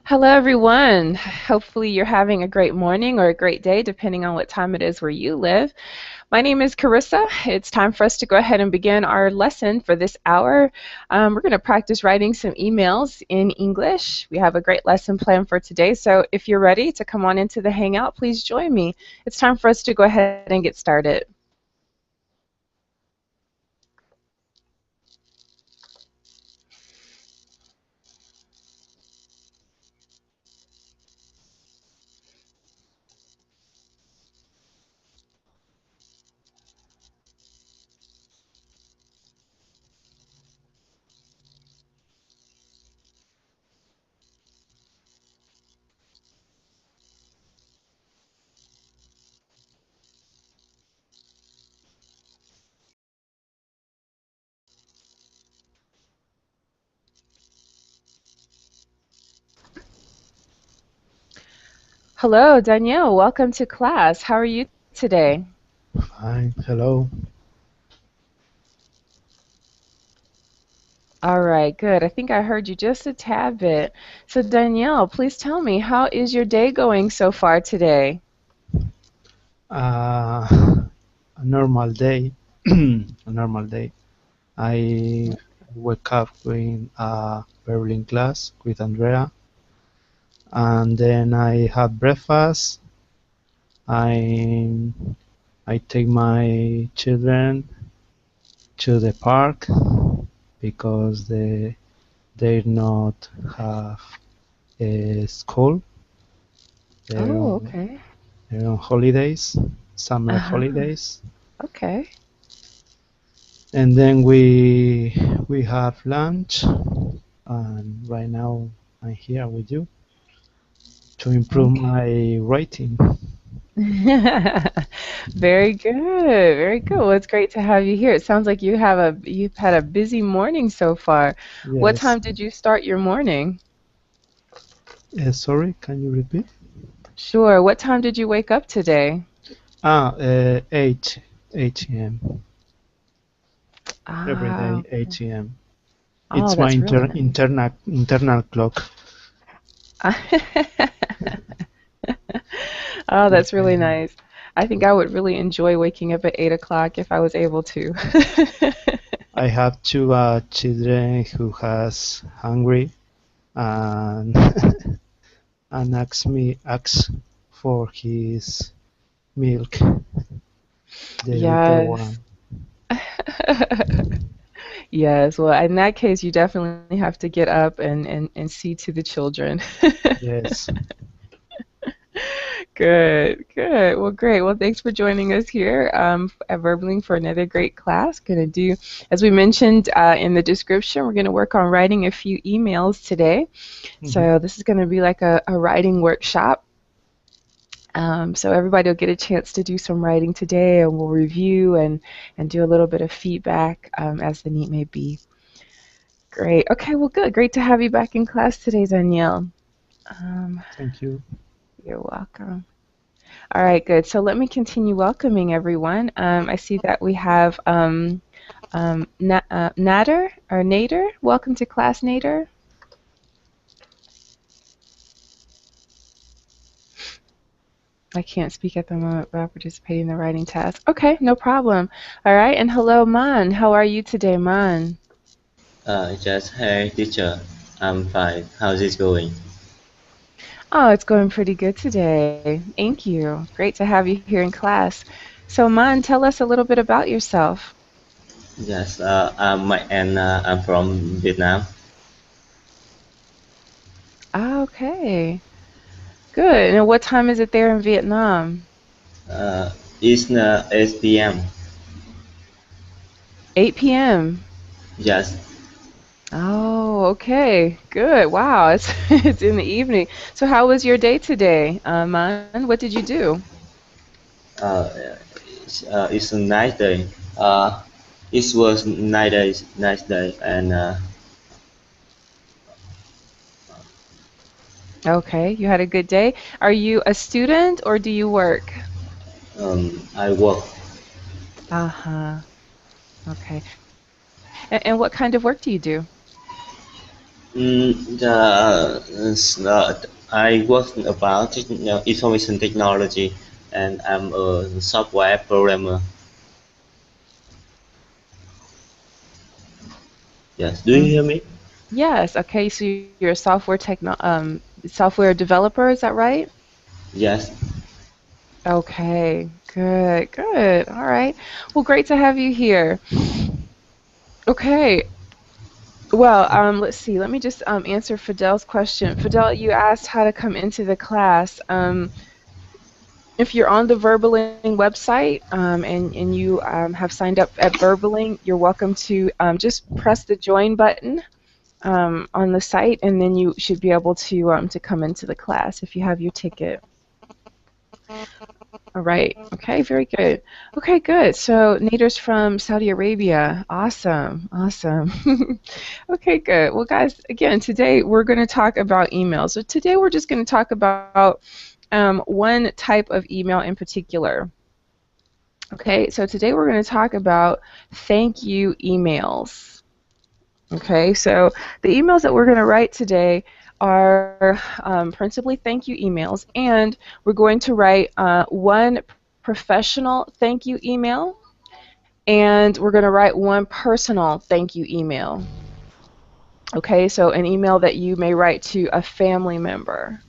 Hello, everyone. Hopefully, you're having a great morning or a great day, depending on what time it is where you live. My name is Carissa. It's time for us to go ahead and begin our lesson for this hour. We're going to practice writing some emails in English. We have a great lesson planned for today. So, if you're ready to come on into the Hangout, please join me. It's time for us to go ahead and get started. Hello, Danielle. Welcome to class. How are you today? Hi, hello. All right, good. I think I heard you just a tad bit. So, Danielle, please tell me, how is your day going so far today? Uh, a normal day. A normal day. I wake up in a Berlin class with Andrea, and then I have breakfast. I I take my children to the park because they not have a school. They're Oh, on, okay. they're on holidays, summer Uh-huh. holidays. Okay. And then we have lunch, and right now I'm here with you to improve Okay. my writing. Very good. Very good. Well, it's great to have you here. It sounds like you've had a busy morning so far. What Yes. time did you start your morning? Sorry, can you repeat? Sure. What time did you wake up today? 8 8 a.m. Every Ah, day, okay. 8 a.m. Oh, It's my that's really nice. internal clock. Oh, Like that's really nice. I think I would really enjoy waking up at 8 o'clock if I was able to. I have two children who has hungry and and ask for his milk, the little Yes. one. Yes. Well, in that case, you definitely have to get up and see to the children. Yes. Good, good. Well, great. Well, thanks for joining us here at Verbling for another great class. As we mentioned in the description, we're going to work on writing a few emails today. Mhm. So this is going to be like a writing workshop. So everybody will get a chance to do some writing today, and we'll review and do a little bit of feedback as the need may be. Great. Okay. Well, good. Great to have you back in class today, Danielle. Um, Thank you. you're welcome. All right. Good. So let me continue welcoming everyone. I see that we have Nader or Nader. Welcome to class, Nader. I can't speak at the moment, but I'll participate in the writing task. Okay, no problem. All right, and hello, Man. How are you today, Man? Just hey teacher, I'm fine. How's it going? Oh, it's going pretty good today. Thank you. Great to have you here in class. So, Man, tell us a little bit about yourself. Yes, I'm from Vietnam. Ah, okay, good. And what time is it there in Vietnam? Uh, it's 8 p.m. 8 p.m. Yes, Oh, okay, good. Wow, it's it's in the evening. So, how was your day today, Man? What did you do? uh, it's a nice day. Uh, it was nice day, and Okay, you had a good day. Are you a student or do you work? I work. Uh-huh. Okay. And what kind of work do you do? I work about information technology, and I'm a software programmer. Yes, do you Mm. hear me? Yes. Okay. So you're a software developer, is that right? Yes. Okay. Good. Good. All right. Well, great to have you here. Okay. Well, let's see. Let me just answer Fidel's question. Fidel, you asked how to come into the class. If you're on the Verbaling website and you have signed up at Verbaling, you're welcome to just press the join button on the site, and then you should be able to come into the class if you have your ticket. All right. Okay. Very good. Okay. Good. So Nader's from Saudi Arabia. Awesome. Awesome. Okay. Good. Well, guys, again, today we're going to talk about emails. So today we're just going to talk about one type of email in particular. Okay. So today we're going to talk about thank you emails. Okay, so the emails that we're going to write today are principally thank you emails, and we're going to write one professional thank you email, and we're going to write one personal thank you email. Okay, so an email that you may write to a family member.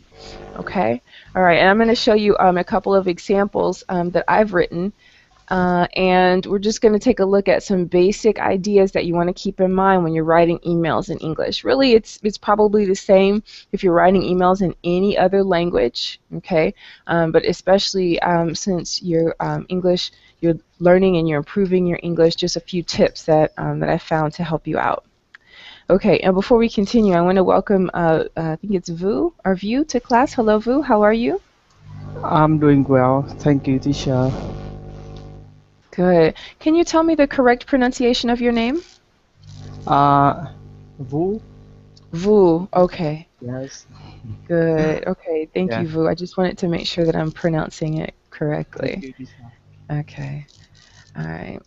Okay, all right, and I'm going to show you a couple of examples that I've written. And we're just going to take a look at some basic ideas that you want to keep in mind when you're writing emails in English. Really, it's probably the same if you're writing emails in any other language, okay? But especially since you're English, you're learning and you're improving your English, just a few tips that I found to help you out. Okay, and before we continue, I want to welcome, I think it's Vu to class. Hello, Vu. How are you? I'm doing well, thank you, teacher. Good. Can you tell me the correct pronunciation of your name? Vu? Vu. Okay. Yes. Good. Okay. Thank Yeah. you, Vu. I just wanted to make sure that I'm pronouncing it Thank correctly. you, teacher. Okay. All right.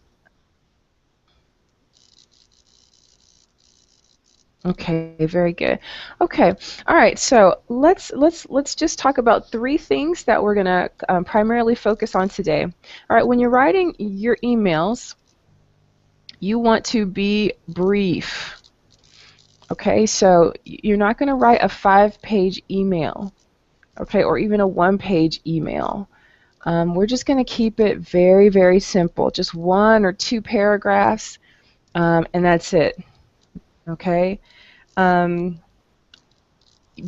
Okay. Very good. Okay. All right. So let's just talk about three things that we're gonna primarily focus on today. All right. When you're writing your emails, you want to be brief. Okay. So you're not going to write a 5-page email. Okay, or even a 1-page email. We're just going to keep it very, very simple, just 1 or 2 paragraphs, and that's it. Okay. Um,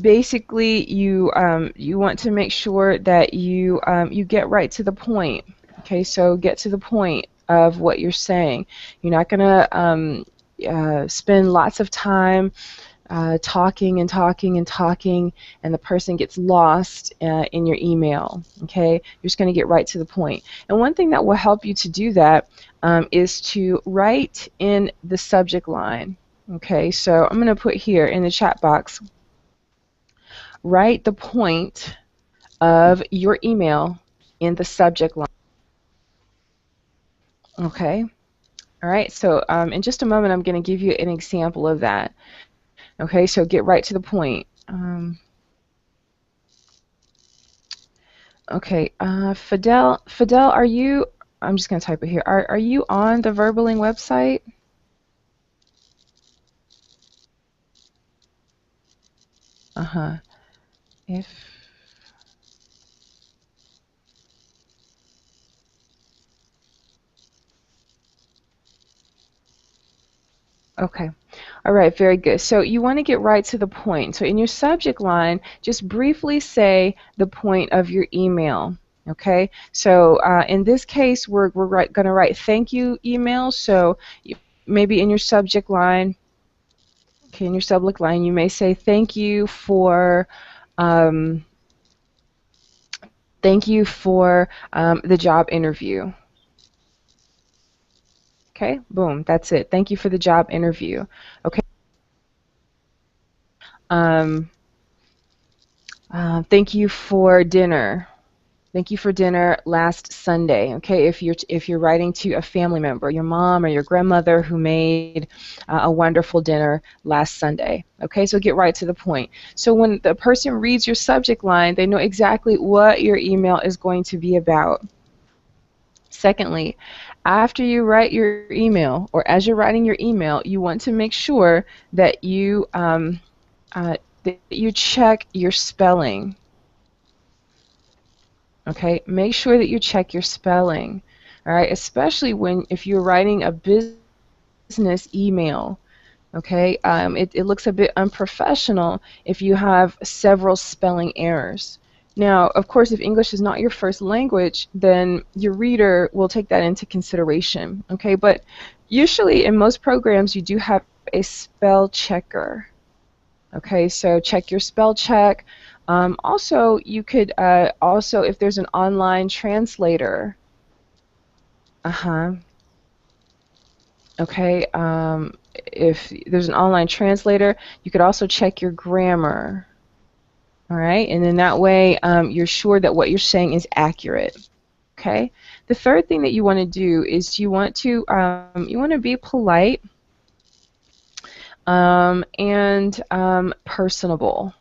Basically, you want to make sure that you get right to the point. Okay, so get to the point of what you're saying. You're not going to spend lots of time talking and talking and talking, and the person gets lost in your email. Okay, you're just going to get right to the point. And one thing that will help you to do that is to write in the subject line. Okay, so I'm going to put here in the chat box, write the point of your email in the subject line. Okay, all right, so in just a moment I'm going to give you an example of that. Okay, so get right to the point. Okay, Fidel, are you, I'm just going to type it here. Are you on the Verbaling website? Uh-huh. If, okay. All right, very good. So you want to get right to the point. So in your subject line, just briefly say the point of your email. Okay, so in this case, we're going to write thank you email. So maybe in your subject line, okay, in your subject line, you may say um, thank you for the job interview. Okay, boom, that's it. Thank you for the job interview. Okay. Um, Thank you for dinner. Thank you for dinner last Sunday. Okay, if you're writing to a family member, your mom or your grandmother who made a wonderful dinner last Sunday. Okay, so get right to the point. So when the person reads your subject line, they know exactly what your email is going to be about. Secondly, after you write your email, or as you're writing your email, you want to make sure that you check your spelling. Okay, make sure that you check your spelling. All right, especially if you're writing a business email. Okay, it looks a bit unprofessional if you have several spelling errors. Now, of course, if English is not your first language, then your reader will take that into consideration. Okay, but usually in most programs you do have a spell checker. Okay, so check your spell check. Also, you could if there's an online translator. Okay, if there's an online translator, you could also check your grammar. All right, and then that way you're sure that what you're saying is accurate. Okay. The third thing that you want to do is you want to be polite and personable.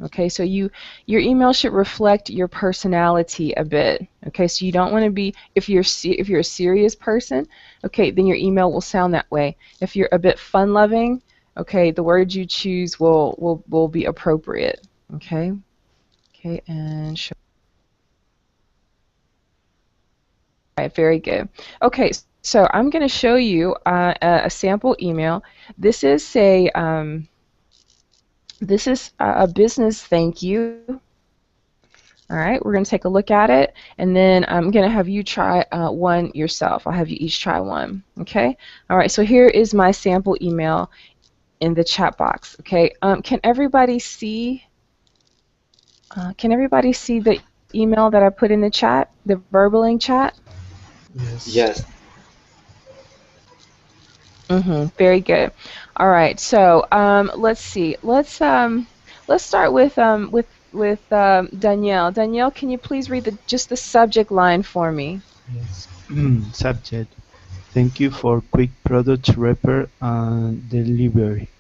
Okay, so your email should reflect your personality a bit. Okay, so you don't want to be, if you're a serious person, okay, then your email will sound that way. If you're a bit fun-loving, okay, the words you choose will be appropriate. Okay, okay, and show. All right, very good. Okay, so I'm going to show you a sample email. This is a business thank you. All right, we're going to take a look at it, and then I'm going to have you try one yourself. I'll have you each try one. Okay. All right. So here is my sample email in the chat box. Okay. Can everybody see? Can everybody see the email that I put in the chat, the Verbaling chat? Yes. Yes. Very good. All right. So let's see. Let's start with Danielle. Danielle, can you please read just the subject line for me? Yes. Subject. Thank you for quick product repair and delivery.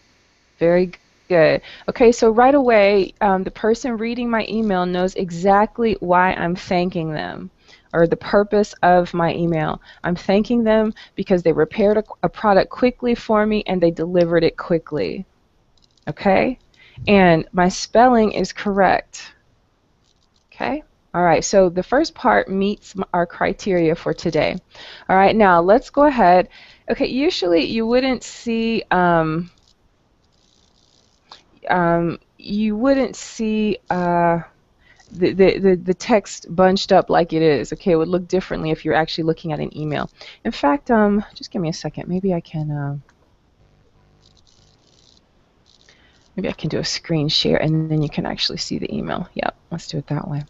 Very good. Okay, so right away, the person reading my email knows exactly why I'm thanking them, or the purpose of my email. I'm thanking them because they repaired a product quickly for me and they delivered it quickly. Okay? And my spelling is correct. Okay? All right, so the first part meets our criteria for today. All right, now let's go ahead. Okay, usually you wouldn't see the text bunched up like it is. Okay, it would look differently if you're actually looking at an email. In fact, just give me a second. Maybe I can do a screen share, and then you can actually see the email. Yep, let's do it that way.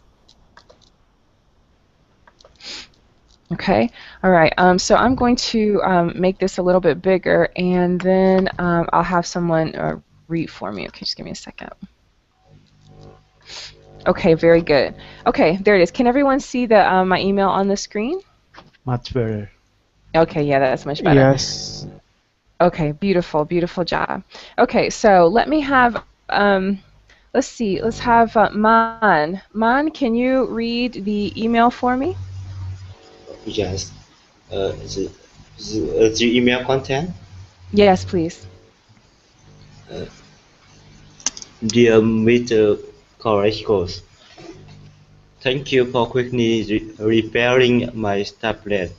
Okay, all right. So I'm going to make this a little bit bigger, and then I'll have someone read for me. Okay, just give me a second. Okay, very good. Okay, there it is. Can everyone see my email on the screen? Much better. Okay, yeah, that's much better. Yes. Okay, beautiful, beautiful job. Okay, so let me have, let's see, let's have Man. Man, can you read the email for me? Yes. The email content. Yes, please. Dear Mr. Correcos, thank you for quickly repairing my tablet.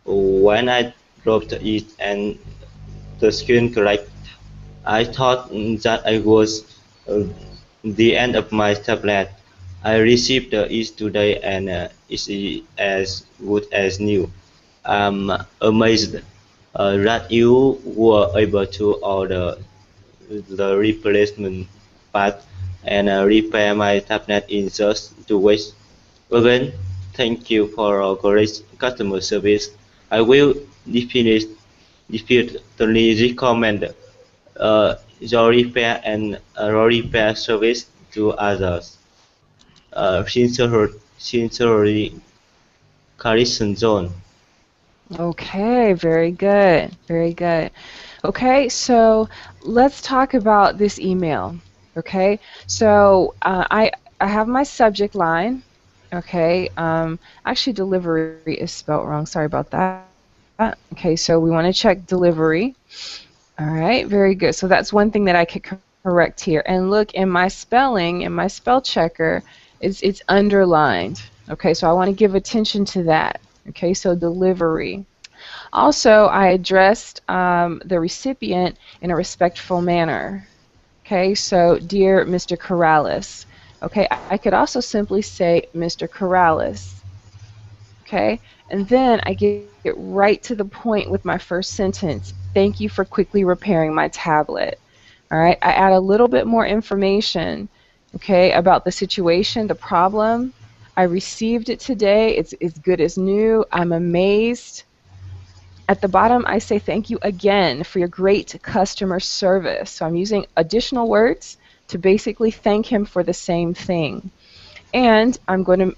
When I dropped it and the screen cracked, I thought that I was the end of my tablet. I received it today and it's as good as new. I'm amazed that you were able to order the replacement part and repair my tablet in just 2 weeks. Again, thank you for your great customer service. I will definitely recommend your repair and repair service to others. Sincerely, Sincerely, Carison John. Okay, very good. Very good. Okay, so let's talk about this email. Okay, so I have my subject line. Okay, actually delivery is spelled wrong. Sorry about that. Okay, so we want to check delivery. All right, very good. So that's one thing that I could correct here. And look, in my spelling, in my spell checker, it's underlined. Okay, so I want to give attention to that. Okay, so delivery. Also, I addressed the recipient in a respectful manner. Okay, so dear Mr. Corrales. Okay, I could also simply say Mr. Corrales. Okay, and then I get right to the point with my first sentence. Thank you for quickly repairing my tablet. All right, I add a little bit more information, okay, about the situation, the problem. I received it today. It's as good as new. I'm amazed. At the bottom, I say thank you again for your great customer service. So I'm using additional words to basically thank him for the same thing. And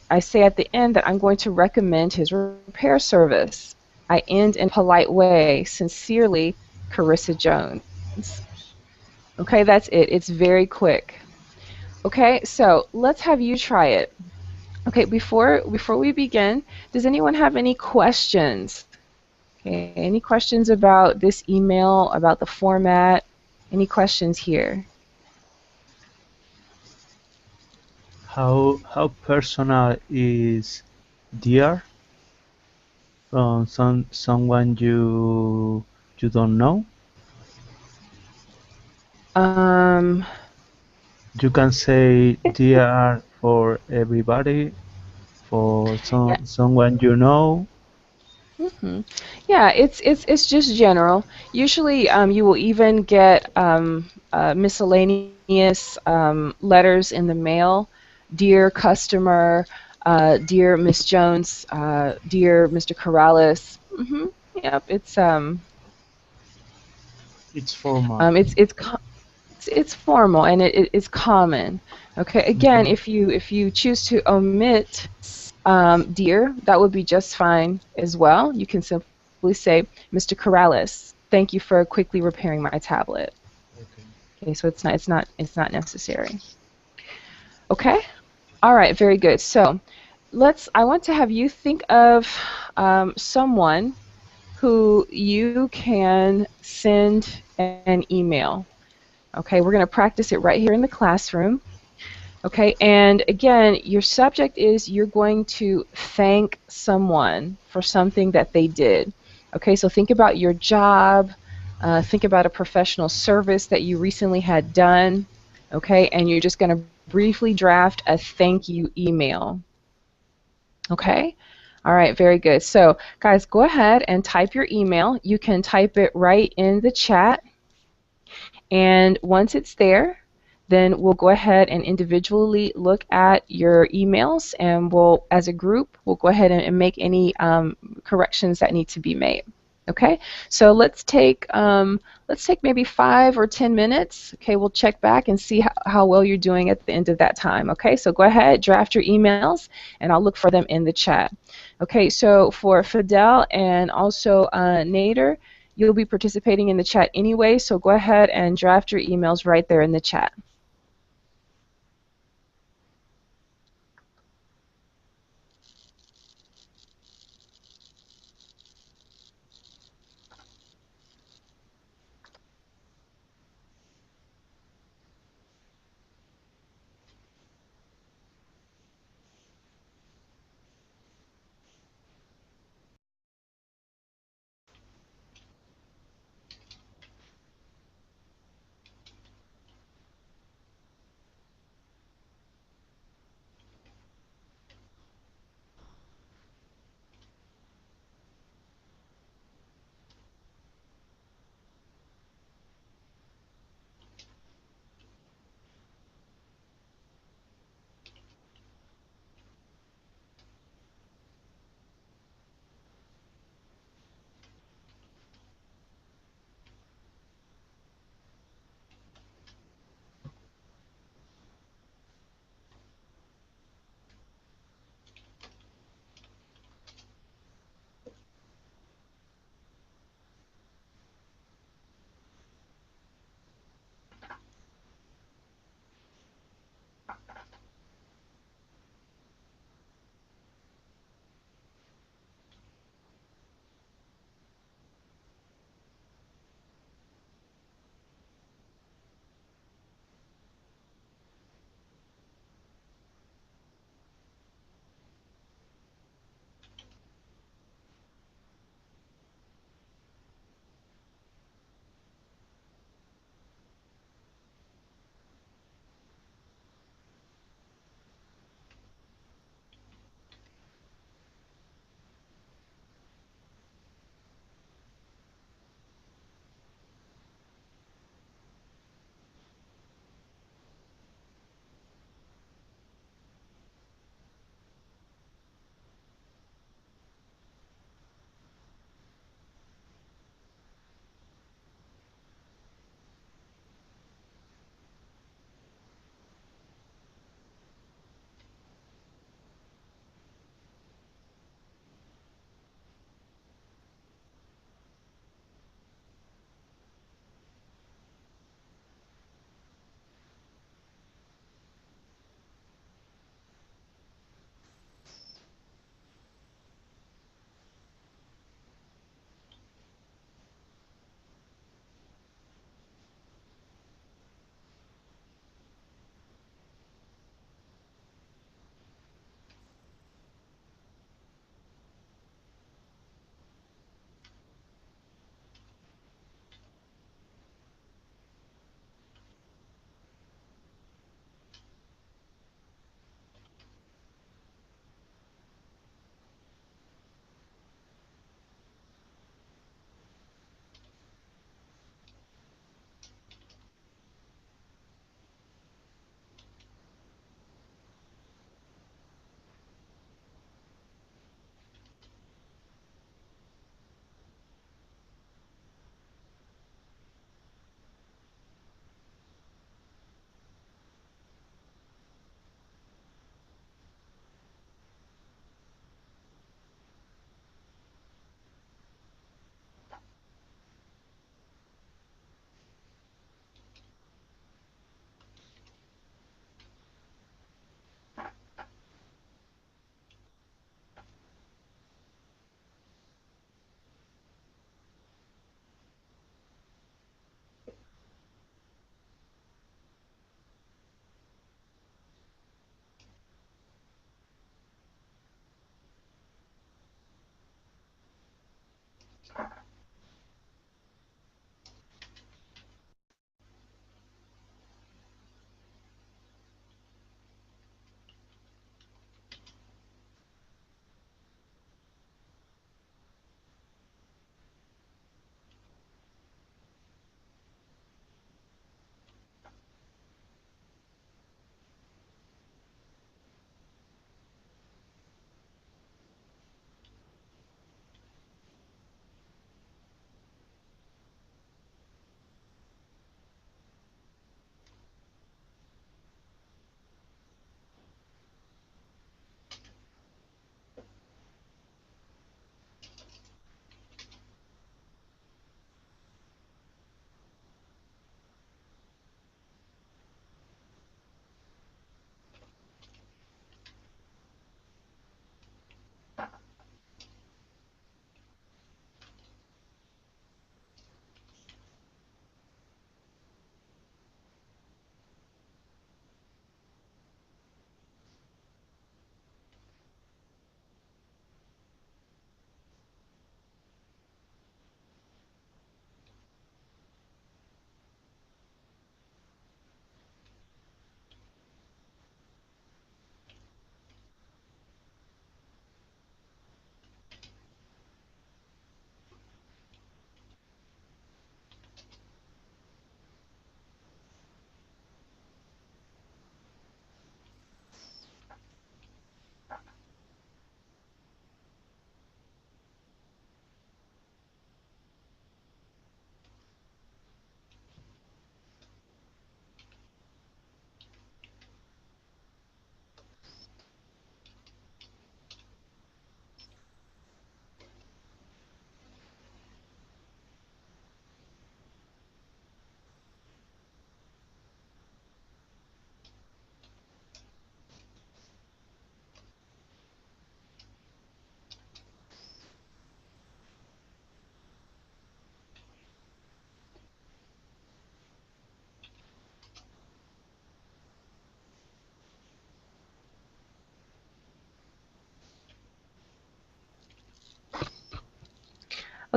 I say at the end that I'm going to recommend his repair service. I end in a polite way. Sincerely, Carissa Jones. Okay, that's it. It's very quick. Okay, so let's have you try it. Okay, before we begin, does anyone have any questions? Okay, any questions about this email, about the format? Any questions here? How personal is dear from someone you don't know? Um, You can say dear for everybody, for yeah, someone you know. hmm yeah, it's just general. Usually, you will even get miscellaneous letters in the mail. Dear customer, dear Miss Jones, dear Mr. Corrales. Yep, It's formal. it's formal and it is common. Okay, again, Mhm. if you choose to omit dear, that would be just fine as well. You can simply say, Mr. Corrales, thank you for quickly repairing my tablet. Okay. Okay, so it's not necessary. Okay, all right, very good. So I want to have you think of someone who you can send an email. Okay, we're going to practice it right here in the classroom. Okay, and again, your subject is you're going to thank someone for something that they did. Okay, so think about your job, think about a professional service that you recently had done. Okay, and you're just going to briefly draft a thank you email. Okay, all right, very good. So, guys, go ahead and type your email. You can type it right in the chat. And once it's there, then we'll go ahead and individually look at your emails, and as a group, we'll go ahead and make any corrections that need to be made. Okay, so let's take maybe 5 or 10 minutes. Okay, we'll check back and see how well you're doing at the end of that time. Okay, so go ahead, draft your emails, and I'll look for them in the chat. Okay, so for Fidel and also Nader, you'll be participating in the chat anyway, so go ahead and draft your emails right there in the chat.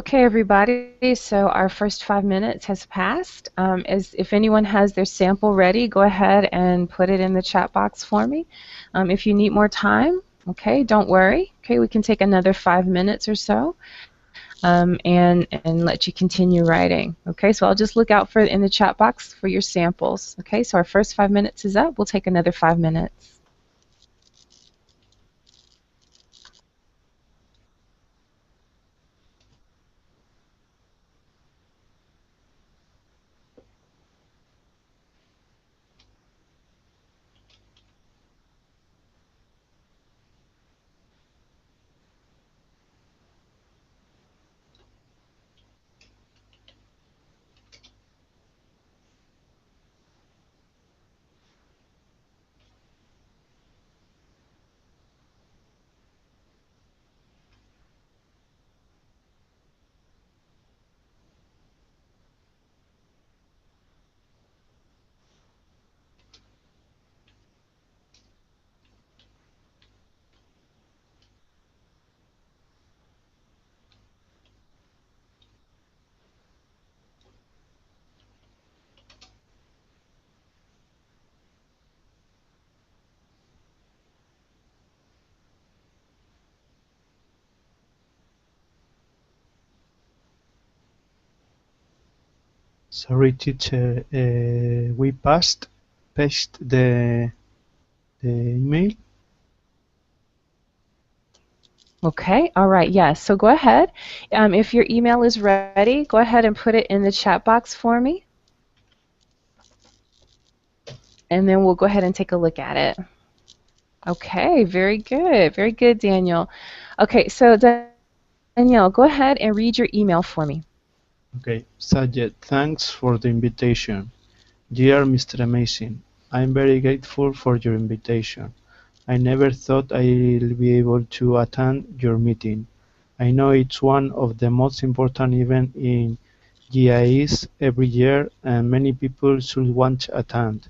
Okay, everybody, so our first 5 minutes has passed. If anyone has their sample ready, go ahead and put it in the chat box for me. If you need more time, okay, don't worry. Okay, we can take another 5 minutes or so and let you continue writing. Okay, so I'll just look out for in the chat box for your samples. Okay, so our first 5 minutes is up. We'll take another 5 minutes. Sorry, teacher. We paste the email. Okay, all right, yes. So go ahead. If your email is ready, go ahead and put it in the chat box for me. And then we'll go ahead and take a look at it. Okay, very good. Very good, Daniel. Okay, so Danielle, go ahead and read your email for me. Okay, Sajid, thanks for the invitation. Dear Mr. Amazing, I'm very grateful for your invitation. I never thought I'll be able to attend your meeting. I know it's one of the most important events in GIS every year and many people should want to attend.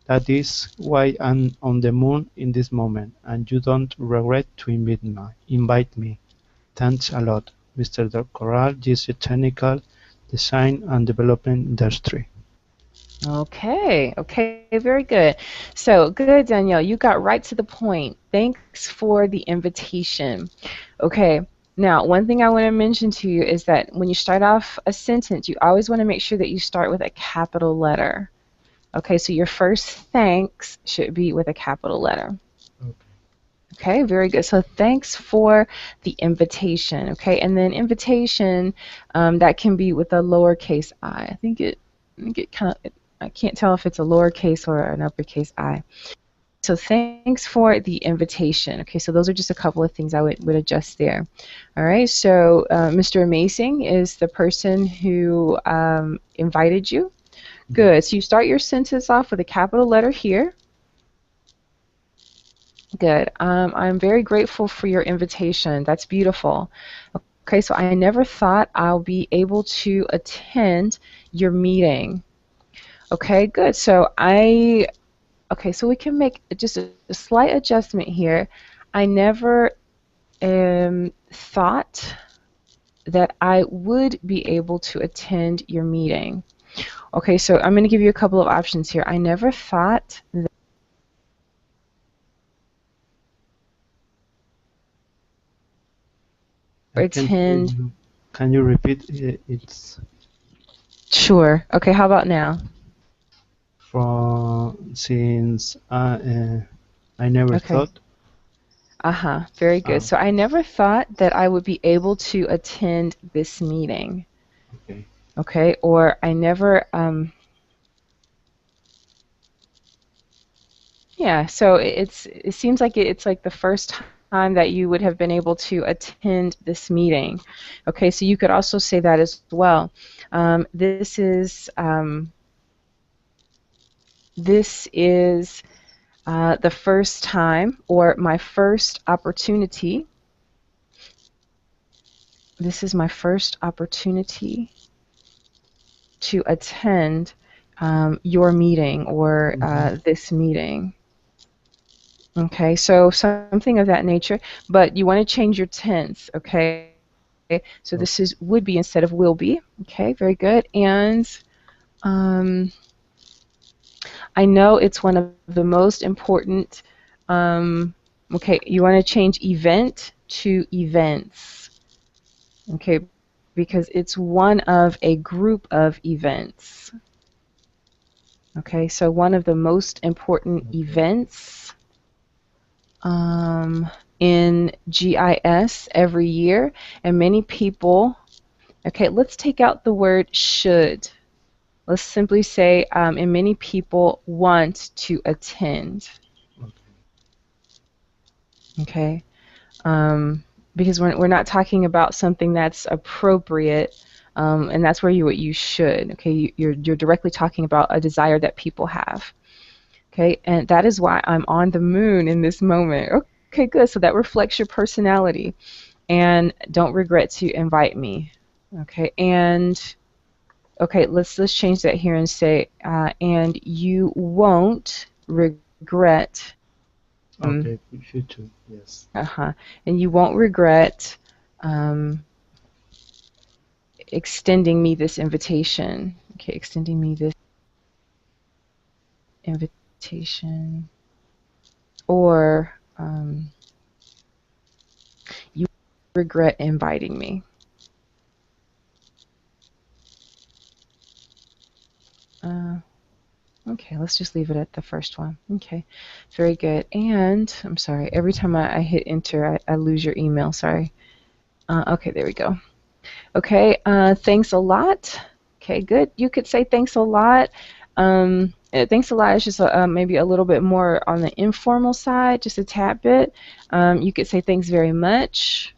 That is why I'm on the moon in this moment, and you don't regret to invite me. Thanks a lot, Mr. Corral, GIS Technical Design and Development Industry. Okay, very good. So good, Danielle, you got right to the point. Thanks for the invitation. Okay, now one thing I want to mention to you is that when you start off a sentence, you always want to make sure that you start with a capital letter. Okay, so your first thanks should be with a capital letter. Okay, very good. So thanks for the invitation. Okay, and then invitation, that can be with a lowercase I. I think it kind of, I can't tell if it's a lowercase or an uppercase I. So thanks for the invitation. Okay, so those are just a couple of things I would adjust there. All right, so Mr. Amazing is the person who invited you. Good, so you start your sentence off with a capital letter here. Good. I'm very grateful for your invitation. That's beautiful. Okay, so I never thought I'll be able to attend your meeting. Okay, good. So so we can make just a slight adjustment here. I never thought that I would be able to attend your meeting. Okay, so I'm going to give you a couple of options here. I never thought that attend. Can you repeat it's Sure. Okay, how about now? Since I never thought. Very good. So I never thought that I would be able to attend this meeting. Okay. Okay, or I never yeah, so it seems like it's like the first time that you would have been able to attend this meeting. Okay, so you could also say that as well. This is the first time, or my first opportunity. This is my first opportunity to attend your meeting or this meeting. Okay, so something of that nature, but you want to change your tense, okay? So this is would be instead of will be. Okay, very good. And um, I know it's one of the most important. Okay, you want to change event to events. Okay, because it's one of a group of events. Okay, so one of the most important events in GIS every year, and many people, okay, let's take out the word should. Let's simply say, and many people want to attend. Okay, because we're not talking about something that's appropriate, and that's where you should. Okay, you're directly talking about a desire that people have. Okay, and that is why I'm on the moon in this moment. Okay, good. So that reflects your personality. And don't regret to invite me. Okay, and okay, let's change that here and say, and you won't regret. Okay, you too. Yes. And you won't regret extending me this invitation. Okay, extending me this invitation, or you regret inviting me. Okay, let's just leave it at the first one. Okay, very good. And I'm sorry, every time I hit enter, I lose your email. Sorry. Okay, there we go. Okay, thanks a lot. Okay, good. You could say thanks a lot. Thanks a lot is just maybe a little bit more on the informal side, just a tad bit. You could say thanks very much.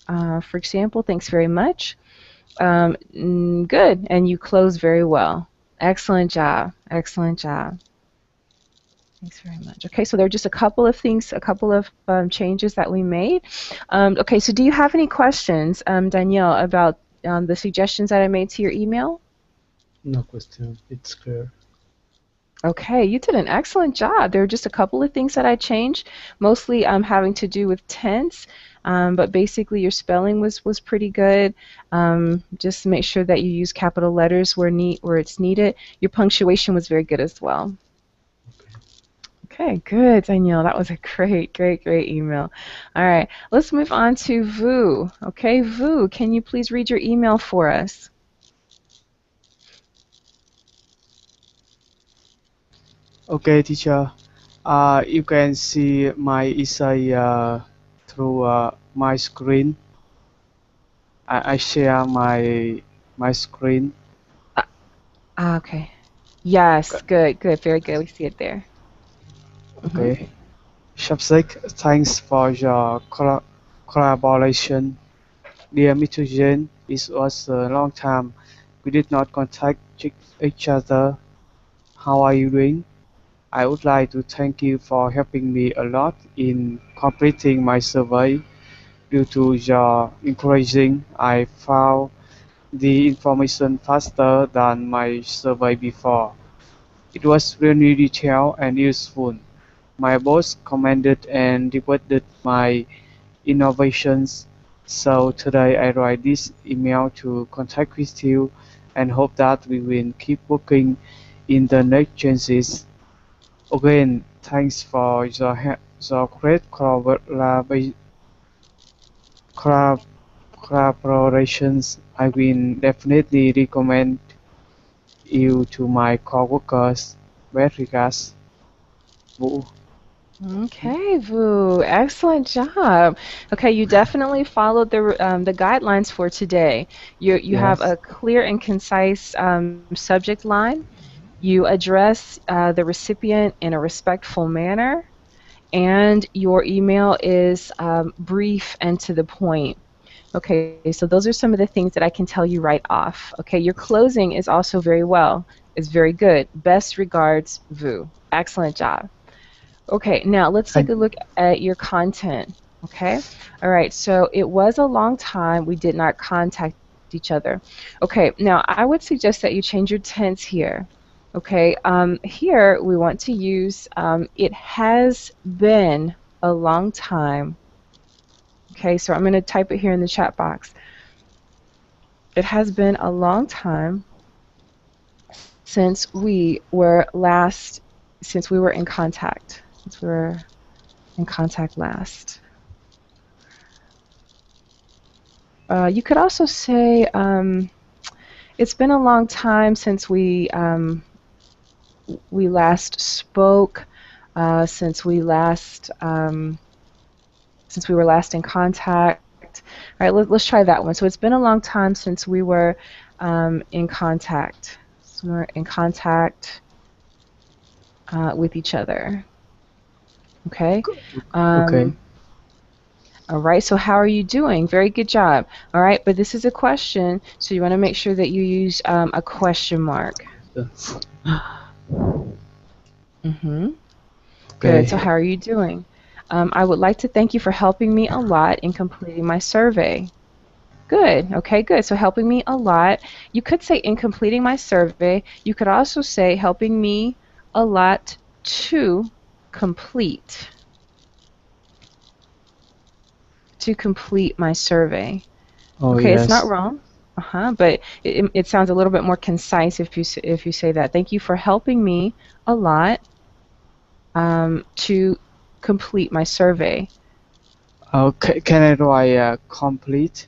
For example, thanks very much. Good, and you close very well. Excellent job. Excellent job. Thanks very much. Okay, so there are just a couple of things, a couple of changes that we made. Okay, so do you have any questions, Danielle, about the suggestions that I made to your email? No question. It's clear. Okay, you did an excellent job. There are just a couple of things that I changed, mostly having to do with tense, but basically your spelling was pretty good. Just make sure that you use capital letters where it's needed. Your punctuation was very good as well. Okay, good, Danielle. That was a great email. All right, let's move on to Vu. Okay, Vu, can you please read your email for us? Okay, teacher. You can see my essay through my screen. I share my screen. Okay. Yes, good, very good. We see it there. Okay. Subject, thanks for your collaboration. Dear Mr. Jane, it was a long time. We did not contact each other. How are you doing? I would like to thank you for helping me a lot in completing my survey. Due to your encouraging, I found the information faster than my survey before. It was really detailed and useful. My boss commended and debated my innovations, so today I write this email to contact with you and hope that we will keep working in the next changes. Again, thanks for your great collaborations. I will definitely recommend you to my coworkers. Best regards, Vũ. Okay, Vu, excellent job. Okay, you definitely followed the guidelines for today. You have Yes. a clear and concise subject line. You address the recipient in a respectful manner, and your email is brief and to the point. Okay, so those are some of the things that I can tell you right off. Okay, your closing is also very well, is very good. Best regards, Vu. Excellent job. Okay, now let's take a look at your content. Okay, all right, so it was a long time we did not contact each other. Okay, now I would suggest that you change your tense here. Okay, here we want to use it has been a long time Okay, so I'm going to type it here in the chat box. It has been a long time since we were in contact. Since we were in contact last. You could also say it's been a long time since we last spoke, since we were last in contact. All right, let's try that one. So it's been a long time since we were in contact. So we're in contact with each other. Okay. Okay. All right, so how are you doing? Very good job. All right, but this is a question, so you want to make sure that you use a question mark. Mm-hmm. Good, so Okay. how are you doing? I would like to thank you for helping me a lot in completing my survey. Good, okay, good. So helping me a lot. You could say in completing my survey. You could also say helping me a lot to complete. To complete my survey. Oh, Okay, it's not yes. wrong. But it sounds a little bit more concise if you say that. Thank you for helping me a lot to complete my survey. Okay, can I write complete?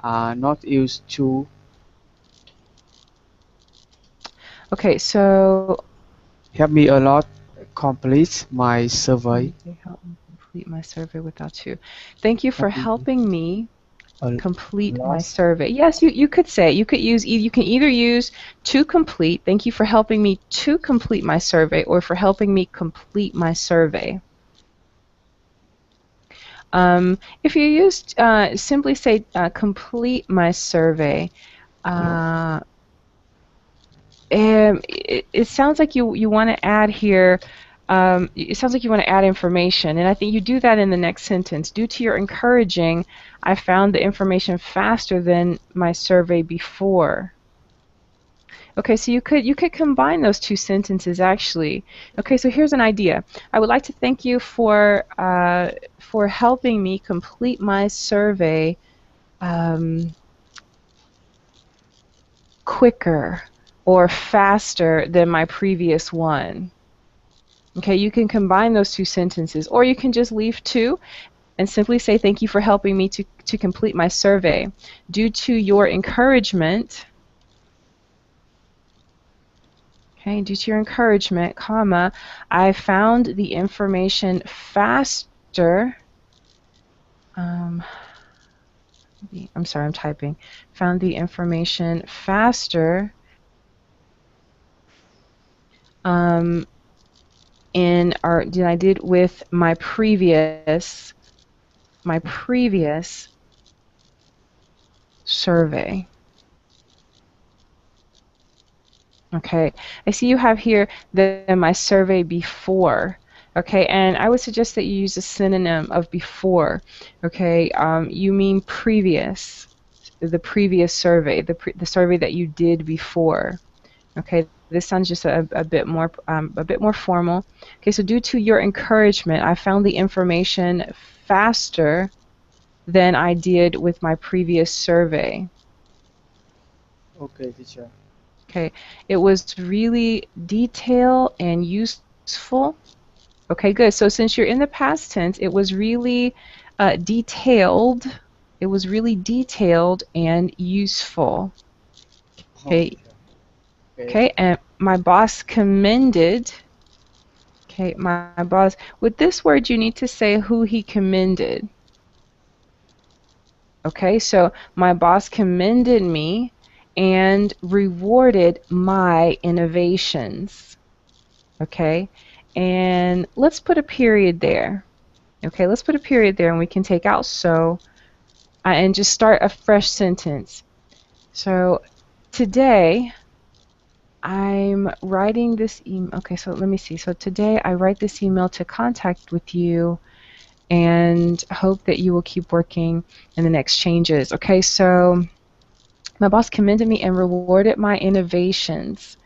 Not use to. Okay, so Help me a lot. Complete my survey. help me complete my survey without to. Thank you for Help me helping me a complete my lot. survey. Yes, you could say, you can either use to complete, thank you for helping me to complete my survey, or for helping me complete my survey. If you used simply say complete my survey, it sounds like you want to add here. It sounds like you want to add information, and I think you do that in the next sentence. Due to your encouraging, I found the information faster than my survey before. Okay, so you could combine those two sentences actually. Okay, so here's an idea. I would like to thank you for helping me complete my survey quicker or faster than my previous one. Okay, you can combine those two sentences, or you can just leave to and simply say thank you for helping me to complete my survey. Due to your encouragement, okay, due to your encouragement, comma, I found the information faster. I'm sorry, I'm typing. Found the information faster than I did with my previous survey. Okay, I see you have here my survey before. Okay, and I would suggest that you use a synonym of before. Okay, you mean previous, the previous survey, the survey that you did before. Okay, this sounds just a bit more formal. Okay, so due to your encouragement, I found the information faster than I did with my previous survey. Okay, teacher. Okay, it was really detailed and useful. Okay, good. So since you're in the past tense, it was really detailed. It was really detailed and useful. Oh, Okay, okay. okay, and my boss commended. Okay, my boss. With this word, you need to say who he commended. Okay, so my boss commended me and rewarded my innovations. Okay, and let's put a period there. Okay, let's put a period there, and we can take out so and just start a fresh sentence. So today I'm writing this email. Okay, so let me see. So today I write this email to contact with you and hope that you will keep working in the next changes. Okay, so my boss commended me and rewarded my innovations.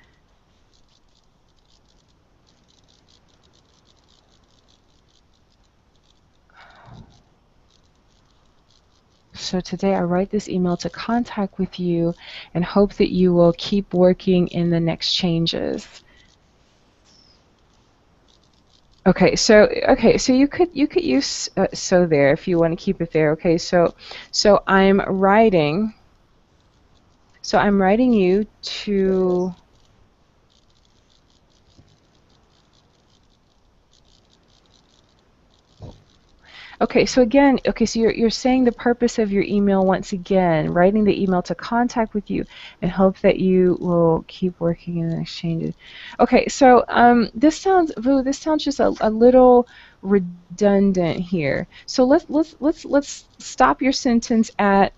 So today I write this email to contact with you and hope that you will keep working in the next changes. Okay, so you could use so there if you want to keep it there. Okay, so I'm writing you to. Okay, so again, okay, so you're saying the purpose of your email once again, writing the email to contact with you and hope that you will keep working in exchanges. Okay, so this sounds just a little redundant here. So let's stop your sentence at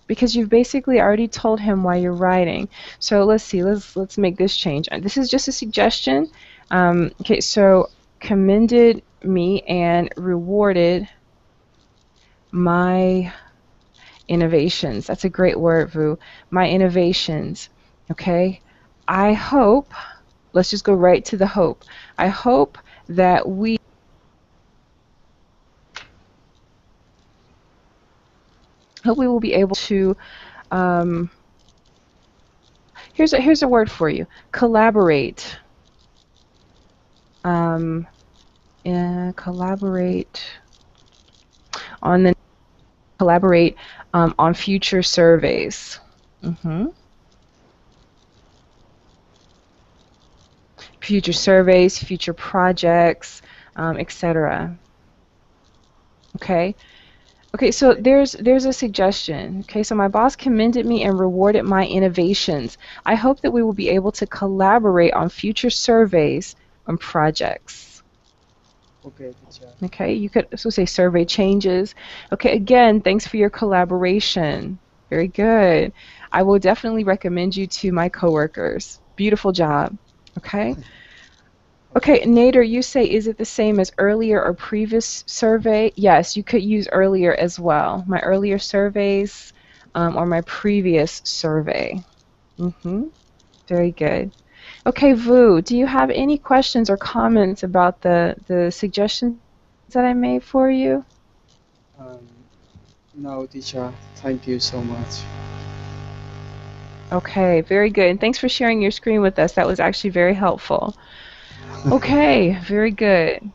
because you've basically already told him why you're writing. So let's see, let's make this change. This is just a suggestion. Okay, so commended me and rewarded my innovations. That's a great word, Vu. My innovations. Okay? I hope, let's just go right to the hope. I hope that we will be able to here's a word for you. Collaborate. Collaborate on future surveys. Future surveys, future projects, etc. Okay. Okay, so there's a suggestion. Okay, so my boss commended me and rewarded my innovations. I hope that we will be able to collaborate on future surveys on projects. Okay, teacher. Okay, you could also say survey changes. Okay, again, thanks for your collaboration. Very good. I will definitely recommend you to my coworkers. Beautiful job. Okay. Okay, Nader, you say, is it the same as earlier or previous survey? Yes, you could use earlier as well. My earlier surveys or my previous survey. Very good. Okay, Vu, do you have any questions or comments about the suggestions that I made for you? No, teacher. Thank you so much. Okay, very good. And thanks for sharing your screen with us. That was actually very helpful. Okay, very good.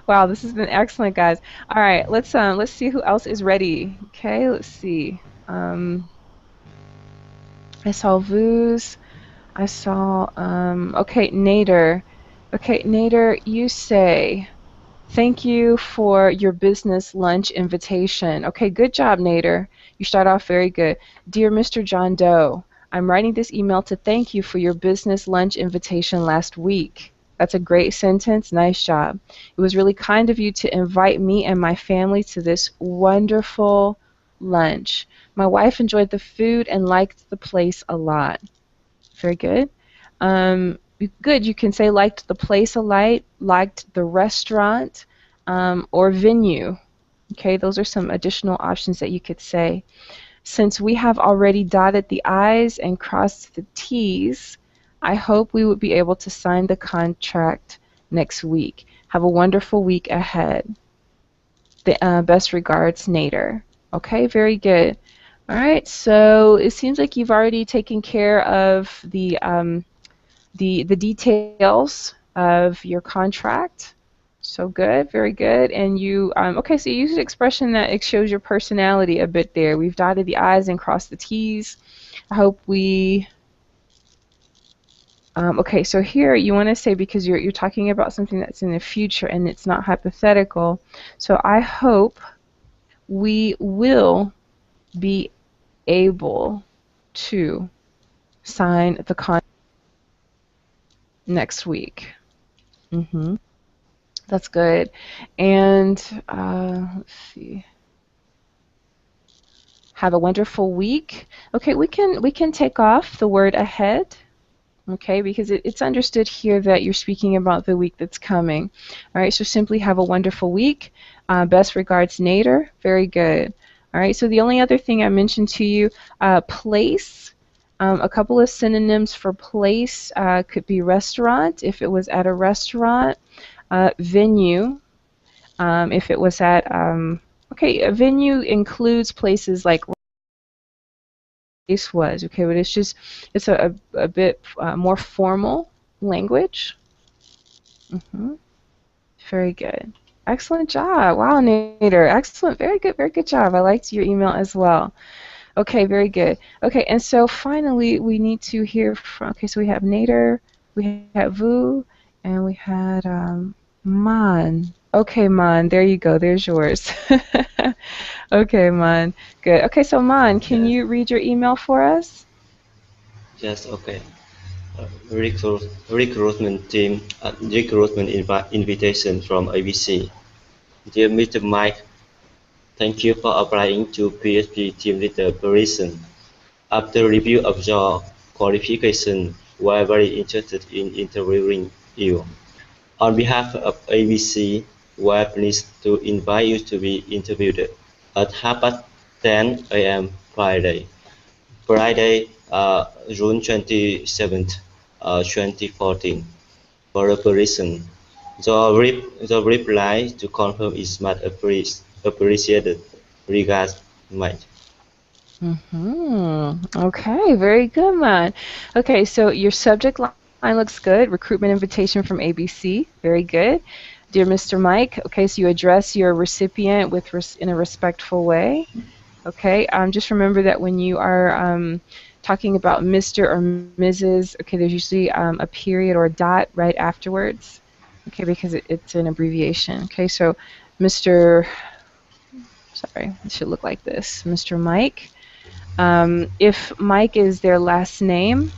Wow, this has been excellent, guys. All right, let's see who else is ready. Okay, let's see. I saw Vuz. I saw okay, Nader. Okay, Nader, you say thank you for your business lunch invitation. Okay, good job, Nader. You start off very good. Dear Mr. John Doe, I'm writing this email to thank you for your business lunch invitation last week. That's a great sentence. Nice job. It was really kind of you to invite me and my family to this wonderful lunch. My wife enjoyed the food and liked the place a lot. Very good. Good. You can say liked the place a lot, liked the restaurant, or venue. Okay, those are some additional options that you could say. Since we have already dotted the I's and crossed the T's, I hope we would be able to sign the contract next week. Have a wonderful week ahead. Best regards, Nader. Okay, very good. All right, so it seems like you've already taken care of the details of your contract. So good, very good. And you, okay, so you use an expression that it shows your personality a bit there. We've dotted the I's and crossed the T's. I hope we, okay, so here you want to say, because you're talking about something that's in the future and it's not hypothetical. So I hope we will be able to sign the contract next week. That's good. And let's see. Have a wonderful week. Okay, we can take off the word ahead. Okay, because it's understood here that you're speaking about the week that's coming. All right, so simply have a wonderful week. Best regards, Nader. Very good. All right, so the only other thing I mentioned to you, place. A couple of synonyms for place could be restaurant, if it was at a restaurant. Venue, if it was at Okay, a venue includes places like race was, okay, but it's a bit more formal language. hmm Very good. Excellent job. Wow, Nader. Excellent. Very good job. I liked your email as well. Okay, very good. Okay, and so finally we need to hear from, okay, so we have Nader, we have Vu, and we had Man. Okay, Man, there you go. There's yours. Okay, Man. Good. Okay, so Man, can Yes, you read your email for us? yes, okay. Recruitment team, invitation from ABC. Dear Mr. Mike, thank you for applying to PHP team leader position. After review of your qualification, we are very interested in interviewing you. On behalf of ABC, we are pleased to invite you to be interviewed at 10 a.m. Friday, June 27th, 2014, for a position. The reply to confirm is much appreciated. Regards, Mike. Okay, very good, Man. Okay, so your subject line looks good. Recruitment invitation from ABC. Very good. Dear Mr. Mike, okay, so you address your recipient in a respectful way. Okay, just remember that when you are talking about Mr. or Mrs., okay, there's usually a period or a dot right afterwards, okay, because it's an abbreviation. Okay, so Mr. Sorry, it should look like this. Mr. Mike. If Mike is their last name,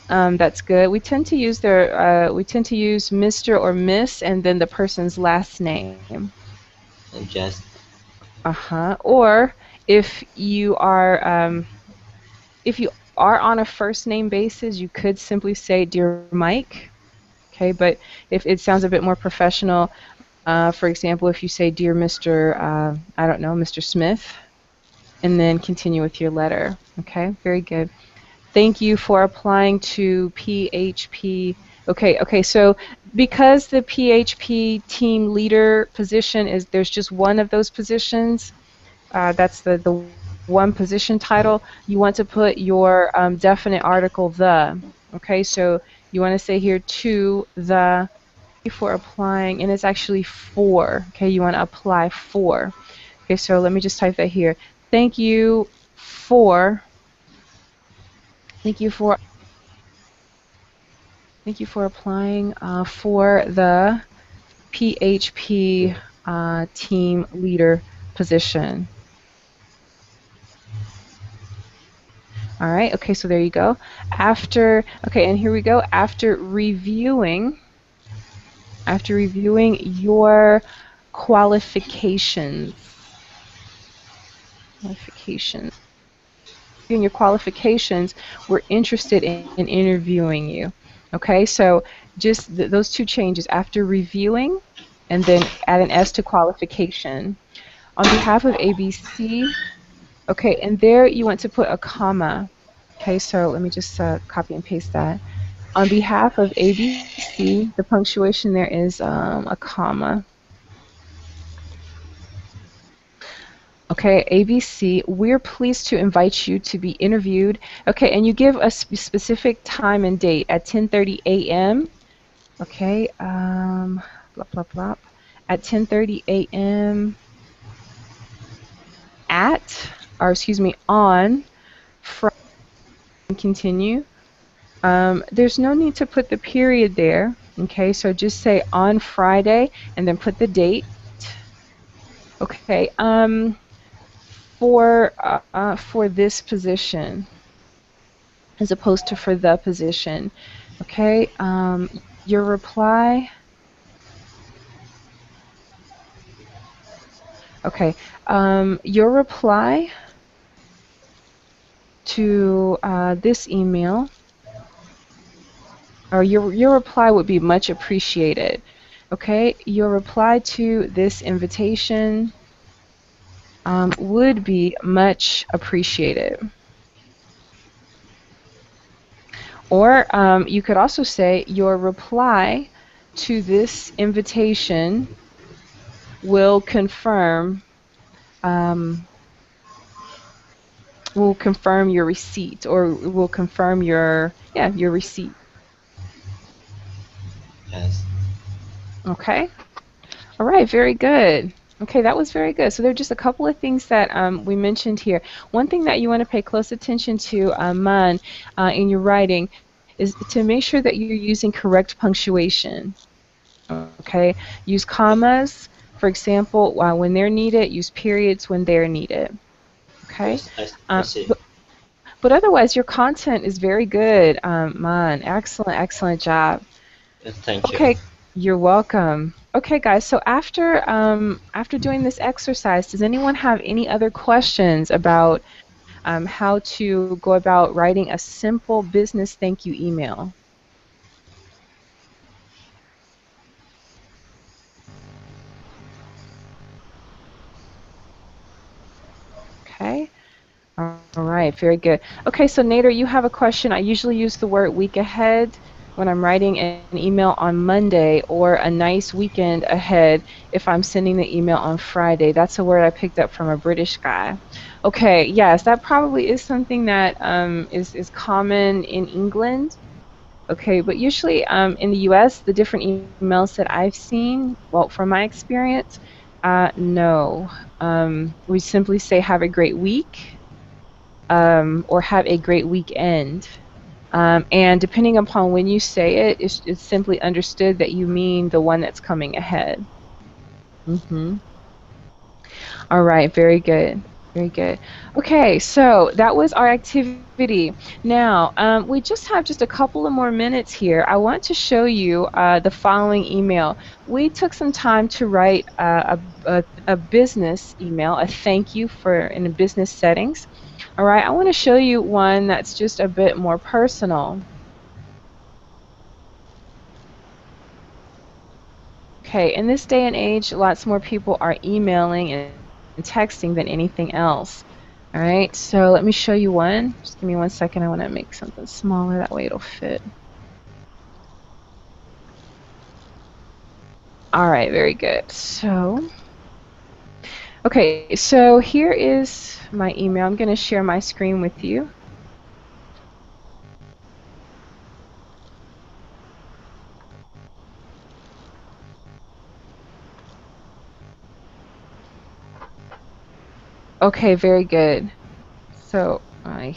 that's good. We tend to use Mr. or Miss and then the person's last name. Just Or if you are on a first name basis, you could simply say Dear Mike. Okay, but if it sounds a bit more professional, for example, if you say Dear Mr. I don't know, Mr. Smith, and then continue with your letter. Okay, very good. Thank you for applying to PHP. Okay, so because the PHP team leader position there's just one of those positions, that's the one position title, you want to put your definite article the. Okay, so you want to say here to the for applying, and it's actually for. Okay, you want to apply for. Okay, so let me just type that here. Thank you for applying for the PHP team leader position. All right, okay, so there you go. And here we go. After reviewing your qualifications. In your qualifications, we're interested in interviewing you. Okay, so just those two changes, after reviewing and then add an S to qualification. On behalf of ABC, okay, and there you want to put a comma. Okay, so let me just copy and paste that. On behalf of ABC, the punctuation there is a comma. Okay, ABC, we're pleased to invite you to be interviewed. Okay, and you give a specific time and date at 10:30 a.m. Okay, blah, blah, blah. At 10:30 a.m. on Friday. Continue. There's no need to put the period there. Okay, so just say on Friday and then put the date. Okay, for this position as opposed to for the position. Okay, your reply. Okay, your reply to this email, or your reply would be much appreciated. Okay, your reply to this invitation would be much appreciated. Or you could also say your reply to this invitation will confirm um, will confirm your receipt or will confirm your receipt. Yes. Okay. All right. Very good. Okay, that was very good. So there are just a couple of things that we mentioned here. One thing that you want to pay close attention to, Man, in your writing is to make sure that you're using correct punctuation. Okay, use commas, for example, when they're needed. Use periods when they're needed. Okay, Yes, I um, see. but, but otherwise, your content is very good, Man. Excellent, excellent job. Thank you. Okay, you're welcome. Okay, guys. So after doing this exercise, does anyone have any other questions about how to go about writing a simple business thank you email? Okay. All right, very good. Okay, so Nader, you have a question. I usually use the word week ahead when I'm writing an email on Monday, or a nice weekend ahead if I'm sending the email on Friday. That's a word I picked up from a British guy. Okay, yes, that probably is something that is common in England. Okay, but usually in the US, the different emails that I've seen, well, from my experience, no. We simply say have a great week, or have a great weekend. And depending upon when you say it, it's simply understood that you mean the one that's coming ahead. Hmm. All right, very good. Very good. Okay, so that was our activity. Now, we just have just a couple of more minutes here. I want to show you the following email. We took some time to write a business email, a thank you for in business settings. All right, I want to show you one that's just a bit more personal. Okay, in this day and age, lots more people are emailing and texting than anything else. All right, so let me show you one. Just give me 1 second. I want to make something smaller. That way it'll fit. All right, very good. So, okay, so here is my email. I'm going to share my screen with you. Okay, very good. So, well,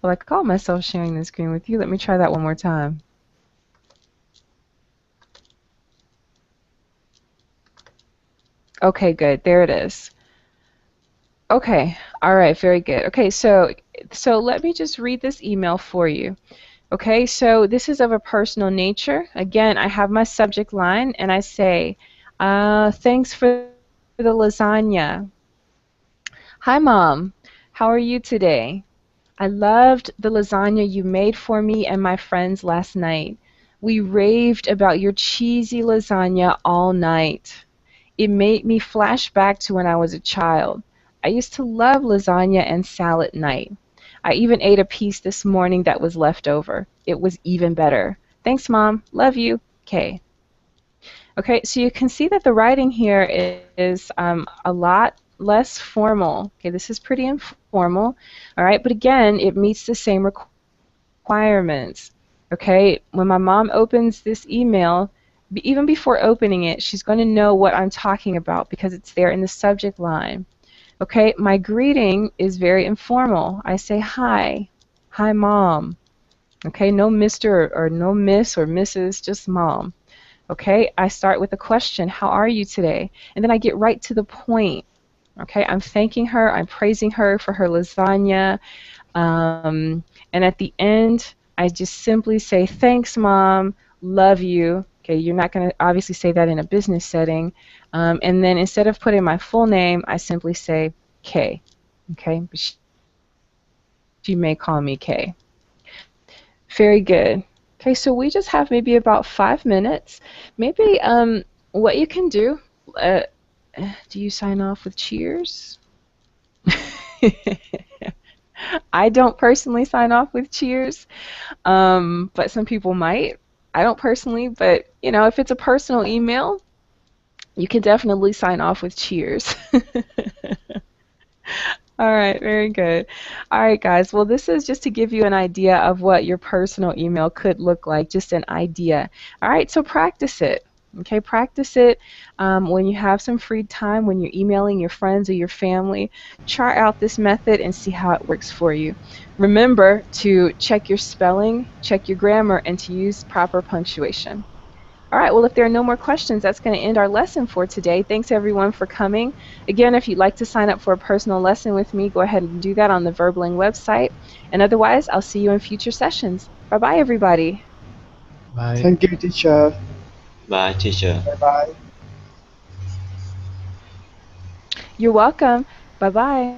I call myself sharing the screen with you. Let me try that one more time. Okay, good. There it is. Okay. All right. Very good. Okay. So let me just read this email for you. Okay. So this is of a personal nature. Again, I have my subject line and I say, thanks for the lasagna. Hi, Mom. How are you today? I loved the lasagna you made for me and my friends last night. We raved about your cheesy lasagna all night. It made me flash back to when I was a child. I used to love lasagna and salad night. I even ate a piece this morning that was left over. It was even better. Thanks, Mom. Love you. Kay. Okay, so you can see that the writing here is a lot less formal. Okay, this is pretty informal. All right, but again, it meets the same requirements. Okay, when my mom opens this email, even before opening it, she's going to know what I'm talking about because it's there in the subject line. Okay, my greeting is very informal. I say hi. Hi, Mom. Okay, no Mr. or no Miss or Mrs., just Mom. Okay, I start with a question, how are you today? And then I get right to the point. Okay, I'm thanking her, I'm praising her for her lasagna. And at the end, I just simply say, thanks, Mom, love you. Okay, you're not going to obviously say that in a business setting. And then instead of putting my full name, I simply say Kay. Okay, she may call me Kay. Very good. Okay, so we just have maybe about 5 minutes. Maybe what you can do you sign off with cheers? I don't personally sign off with cheers, but some people might. I don't personally, but if it's a personal email, you can definitely sign off with cheers. All right, very good. All right, guys. Well, this is just to give you an idea of what your personal email could look like, just an idea. All right, so practice it. Okay, practice it when you have some free time, when you're emailing your friends or your family. Try out this method and see how it works for you. Remember to check your spelling, check your grammar, and to use proper punctuation. All right, well, if there are no more questions, that's going to end our lesson for today. Thanks, everyone, for coming. Again, if you'd like to sign up for a personal lesson with me, go ahead and do that on the Verbling website. And otherwise, I'll see you in future sessions. Bye-bye, everybody. Bye. Thank you, teacher. Bye, teacher. Bye-bye. You're welcome. Bye-bye.